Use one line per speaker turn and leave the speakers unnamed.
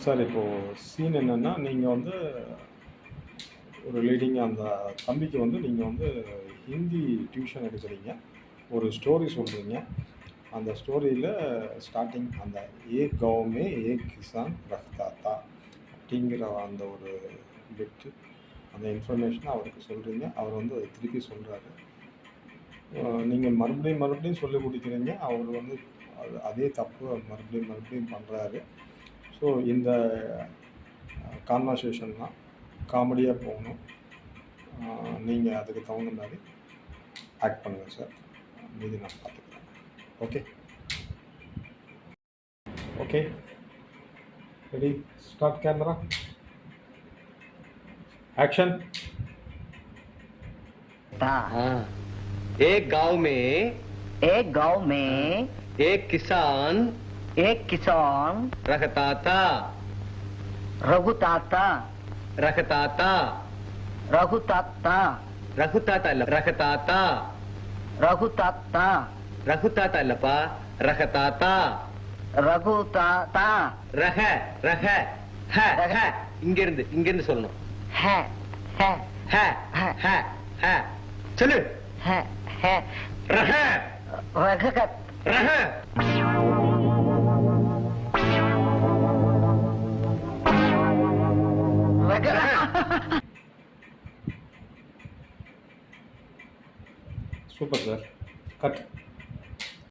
Sir இப்போது scene என்னென்னா, நீங்கள் வந்து ஒரு லீடிங் அந்த தம்பிக்கு வந்து நீங்கள் வந்து ஹிந்தி டியூஷன் எடுக்கிறீங்க. ஒரு ஸ்டோரி சொல்கிறீங்க. அந்த ஸ்டோரியில் ஸ்டார்ட்டிங் அந்த "ஏக் காவ் में एक किसान रहता था" அப்படிங்கிற அந்த ஒரு பிட்டு, அந்த இன்ஃபர்மேஷனை அவருக்கு சொல்கிறீங்க. அவர் வந்து அதை திருப்பி சொல்கிறாரு. நீங்கள் மறுபடியும் மறுபடியும் சொல்லிக் கொடுக்குறீங்க. அவர் வந்து அதே தப்பு மறுபடியும் மறுபடியும் பண்ணுறாரு. ஸோ இந்த கான்வர்சேஷன்லாம் காமெடியாக போகணும். நீங்கள் அதுக்கு தகுந்த மாதிரி ஆக்ட் பண்ணுங்கள் சார். மீதி நான் பார்த்துக்கிறேன். Okay okay, ready, start camera, action.
हाँ, एक गांव में एक किसान रखता था
रघुताता
இல்லப்பா, ரகதாத்தா. ரக ரக ஹ ஹ இங்க இருந்து சொல்லணும். ஹ ஹ ஹ ஹ சொல்லு. ரக ரக
சூப்பர் சார், கட்.